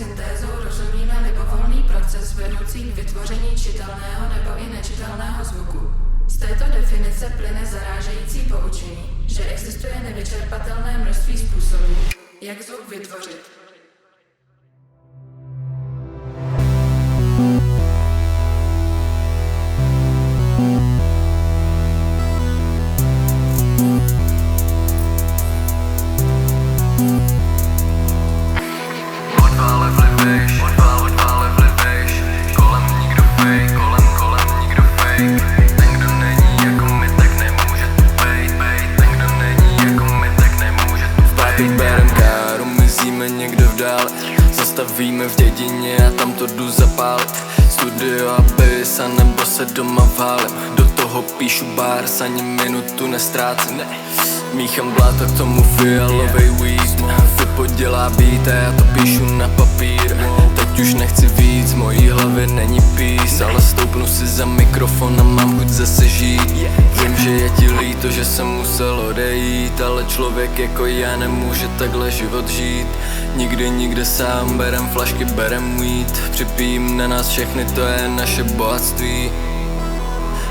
syntézou rozumíme libovolný proces vedoucí k vytvoření čitelného nebo i nečitelného zvuku. Z této definice plyne zarážející poučení, že existuje nevyčerpatelné množství způsobů, jak zvuk vytvořit. Zastavíme v dědině a tam to jdu zapálit. Studio a bis a nebo se doma válím. Do toho píšu bars, ani minutu nestrácím. Míchám bláto k tomu fialovej weed. Fipo dělá beat a já to píšu na papír. Teď už nechci víc, z mojí hlavy není peace, ale stoupnu si za mikrofon a mám chuť zase žít. Vím, že je ti líto, že jsem musel odejít, ale člověk jako já nemůže takhle život žít. Nikdy, nikde sám, berem flašky, berem weed. Připijím na nás všechny, to je naše bohatství.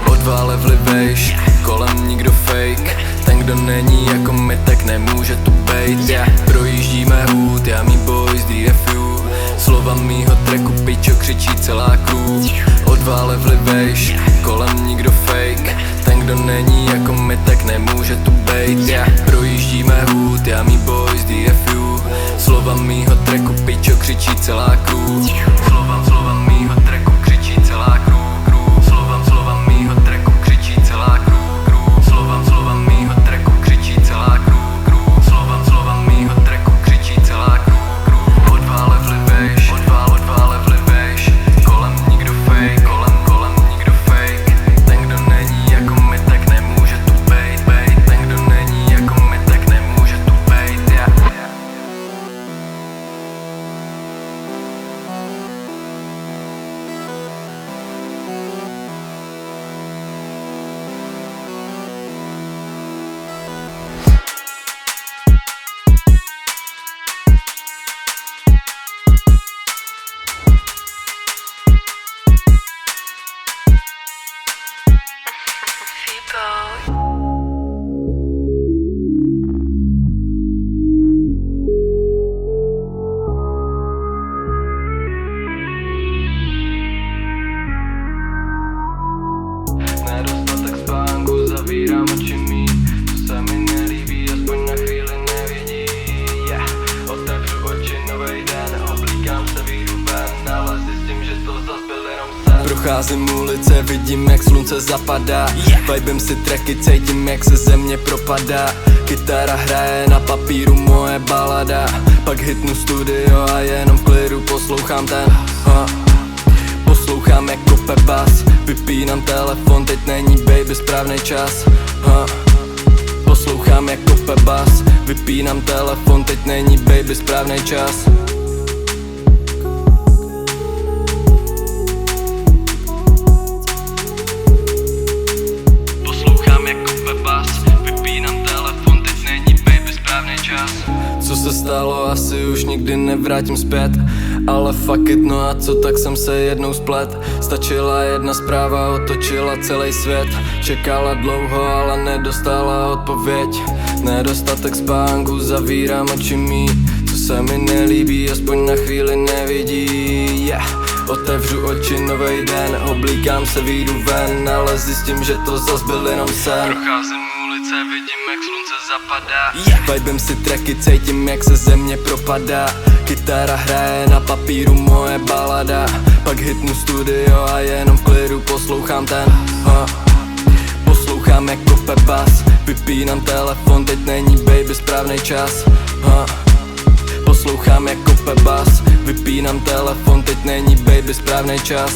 Odvále vlivejš, kolem nikdo fake. Ten, kdo není jako my, tak nemůže tu bejt. Projíždíme hůd, já mý boys, DFU. Slova mýho tracku, pičo, křičí celá crew. Odvále vlivejš, kolem nikdo fake. Ten, kdo není jako my, tak nemůže tu bejt. Projíždíme hůd, já mý boys, DFU. Slova mýho tracku, pičo, křičí celá crew. Slova mýho tracku, křičí celá crew. Slova mýho tracku, křičí celá crew. Slova mýho tracku, křičí celá crew. Slova mýho tracku, křičí celá crew. Odvále vlivejš, odvále vlivejš. Kolem nikdo fake, kolem nikdo fake. Ten, kdo není jako my, tak nemůže tu bejt. Ten, kdo není jako my, tak nemůže tu bejt. Nedostatek spánku, zavírám oči mý. To se mi nelíbí, aspoň na chvíli nevidí. Otevřu oči, novej den, oblíkám se, vyjdu ven, ale zjistím, že to zas byl jenom sen. Procházím ulice, vidím, jak slunce zapadá. Vibem si tracky, cítím, jak se země propadá. Kytara hraje, na papíru moje balada. Pak hitnu studio a jenom v klidu poslouchám ten Poslouchám, jak kope bas. Vypínám telefon, teď není baby správnej čas. Poslouchám, jak kope bas. Vypínám telefon, teď není baby správnej čas. Poslouchám, jak kope bas. Vypínám telefon, teď není baby správnej čas. Co se stalo, asi už nikdy nevrátím zpět. Ale fuck it, no a co, tak jsem se jednou splet. Stačila jedna zpráva, otočila celý svět. Čekala dlouho, ale nedostala odpověď. Nedostatek spánku, zavírám oči mý. Co se mi nelíbí, aspoň na chvíli nevidí. Otevřu oči, novej den, oblíkám se, vyjdu ven, ale zjistím, že to zas byl jenom sen. Procházím ulice, vidím, jak slunce zapadá. Vibem si tracky, cítím, jak se země propadá. Kytara hraje, na papíru moje balada. Pak hitnu studio a jenom v klidu poslouchám ten Poslouchám, jak kope bas. Vypínám telefon, teď není baby správnej čas. Poslouchám, jak kope bas. Vypínám telefon, teď není baby správnej čas.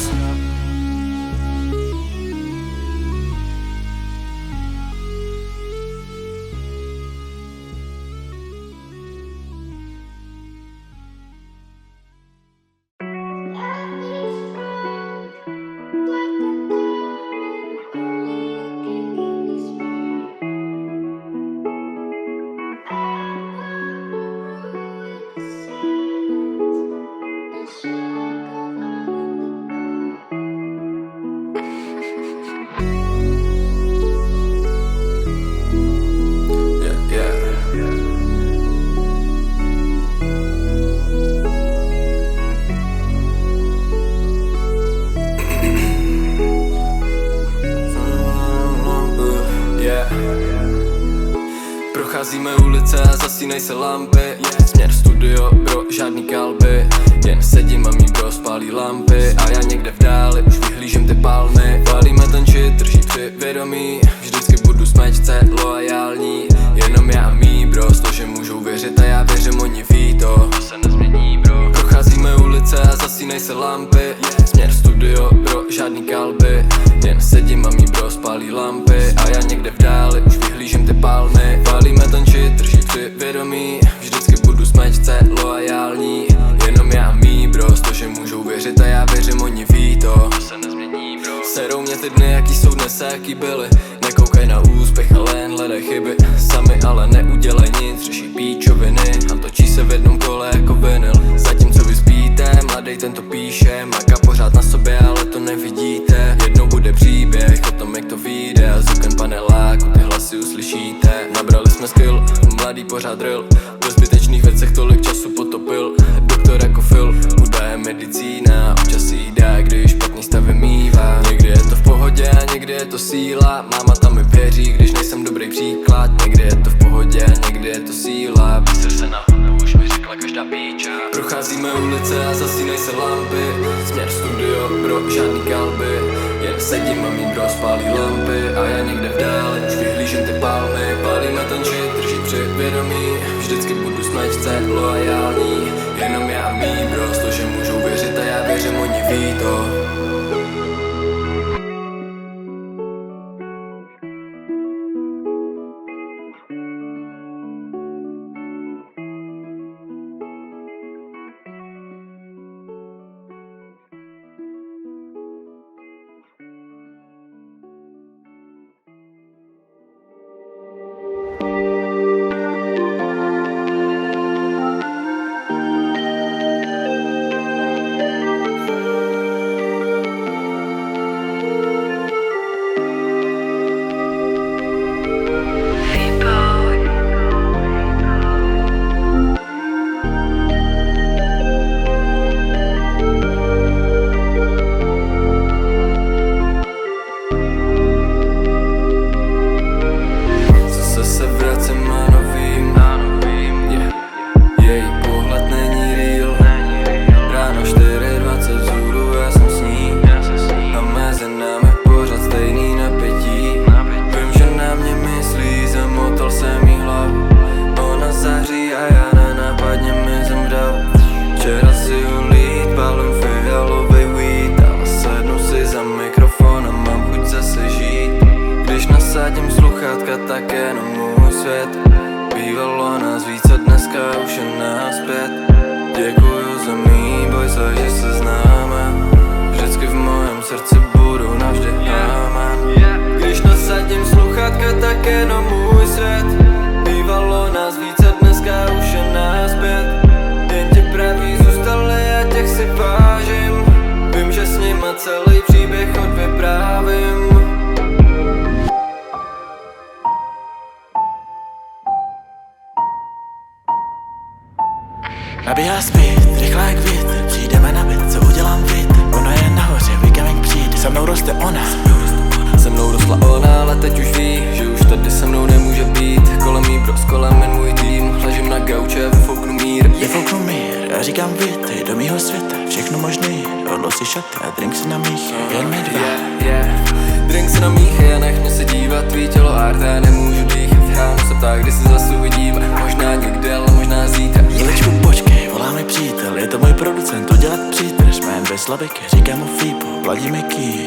zasínej se lampy. Směr studio, bro, žádný kalby. Jen sedím a mý bro spálí lampy. A já někde v dáli už vyhlížím ty palmy. Palíme ten shit, drží při vědomí. Vždycky budu smečce loajální. Jenom já a mý bro, to, že můžou věřit a já věřím, oni ví to se nezmění, bro. Procházíme ulice a zasínej se lampy. Směr studio, bro, žádný kalby. Jen sedím a mý bro spálí lampy. A já někde v dáli už vyhlížím ty palmy. Palíme ten shit, drží při vědomí. Vždycky budu smečce loajální. Jenom já a mý bro, to, že můžou věřit a já věřím, oni ví to se nezmění, bro. Serou mě ty dny, jaký jsou dnes a jaký byly. Nekoukaj na úspěch, ale jen hledaj chyby. Sami ale neudělaj nic, řeší píčoviny. A točí se v jednom kole jako vinyl. Zatímco vy spíte, mladej ten to píše. Maka pořád na sobě, ale to nevidíte. Jednou bude příběh o tom, jak to vyjde. A zvukem paneláku ty hlasy uslyšíte. Nabrali jsme skill, mladý pořád drill. Ve zbytečných věcech tolik času potopil. Doktor jako Phil, hudba je medicína. Občas si jí dá, když špatný stavy mívá. Někdy je to v pohodě a někdy je to síla. Máma tam mi věří, když nejsem dobrý příklad. Někdy je to v pohodě a někdy je to síla. Vyser se na hudbu, už mi řekla každá píča. Procházíme ulice a zasínej se lampy. Směr studio, bro, žádný kalby. Jen sedím a mý bro spálí lampy. A já někde v dáli už vyhlížím ty palmy. Palíme ten shit, drží při vědomí. Vždycky budu smečce loajální. Jenom já a mý bro, to, že můžou věřit a já věřím, oni ví to. Nasadím sluchátka, tak jenom můj svět. Bývalo nás víc a dneska už je náspět. Děkuju za mý boys a že se známe. Vždycky v mém srdci budu navždy amen. Když nasadím sluchátka, tak jenom můj svět. Bývalo nás víc a dneska už je náspět. Jen tě praví zůstali a těch si vážím. Vím, že s nima celý příběh odvyprávím. Nabíhá zpět, rychle jak vítr. Přijdeme na byt, co udělám vítr. Ona je nahoře, weekend přijde. Se mnou roste ona. Se mnou rostla ona, ale teď už ví, že už tady se mnou nemůže být. Kolem jí bros, kolem jen můj tým. Ležím na gauče, vyfouknu mír. Vyfouknu mír, já říkám vítej do mýho světa. Všechno možný, odlož si šaty a drink si na míchy. Jen my dva. Drink si na míchy a nech mě se dívat. Tvý tělo art, já nemůžu dýchat. Ráno se ptá, kdy se zase uvidíme. Možná někde, ale možná zítra. Jilečku, počkej, volá mi přítel. Je to můj producent, udělat přítrž. Jmén bez slabiky, říkám mu Fípo, ladí mi ký.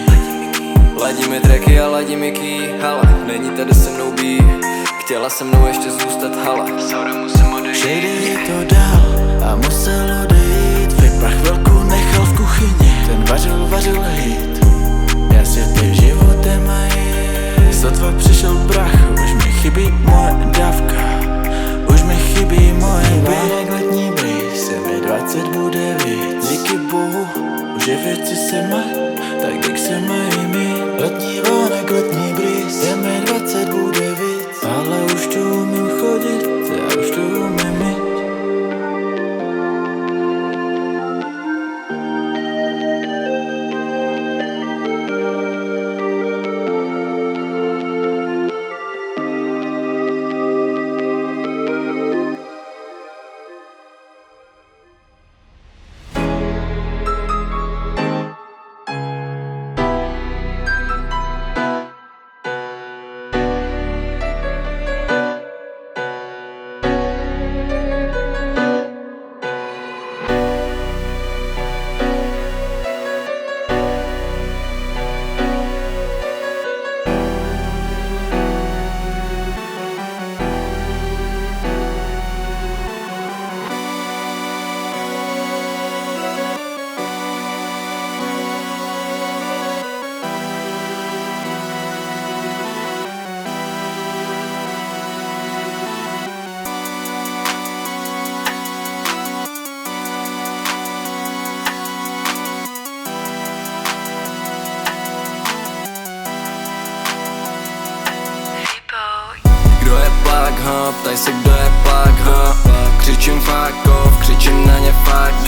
Ladí mi tracky a ladí mi ký. Hala, není tady se mnou bí. Chtěla se mnou ještě zůstat, hala. Saura musím odejít. Shady je to dál a musel odejít. Vypach chvilku nechal v kuchyni. Ten vařil hejt. Já světy v životě mají. Sotva přišel brach, už mi chybí moje dávka. Už mi chybí moje vánek letní brýs. Se mi 20 bude víc. Díky bohu, už je věci se mají, tak jak se mají mít. Letní vánek, letní brýs. Je mi 20 bude víc. Ale už tu umím chodit, já už tu umím mít.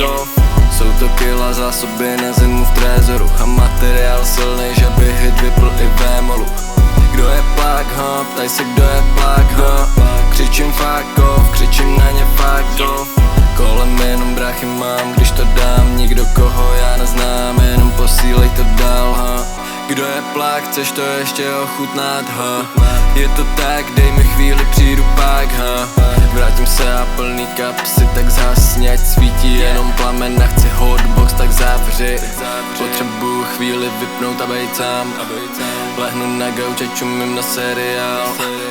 fuck off. Jsou to kila zásoby na zimu v trézoru a materiál silnej, že by hit vypl i vémolu. Kdo je plák, ho? Ptaj se, kdo je plák, ho? Křičím fuck off, křičím na ně fuck off. Kolem jenom bráchy mám, když to dám, nikdo koho já neznám, jenom posílej to dál, ha. Kdo je plák, chceš to ještě ochutnat, ha. Je to tak, dej mi chvíli, přijdu pak, ha. Vrátím se a plný kapsy, tak zhasni, ať svítí jenom plamen a chci hotbox, tak zavři. Potřebuju chvíli vypnout a bejt sám. Lehnu na gauč a čumím na seriál.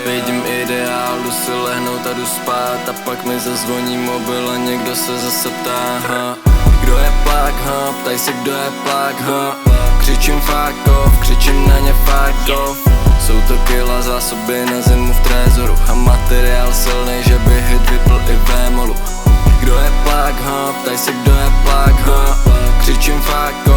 Vidím ideál, jdu si lehnout a jdu spát. A pak mi zazvoní mobil a někdo se zase ptá, ha. Kdo je plák, ha? Ptaj se, kdo je plák, ha. Křičím fuck off, křičím na ně fuck off. Jsou to kila zásoby na zimu v trézoru a materiál silnej, že by hit vypl i vémolu. Kdo je plák, ha? Ptaj se, kdo je plák, ha. Křičím fuck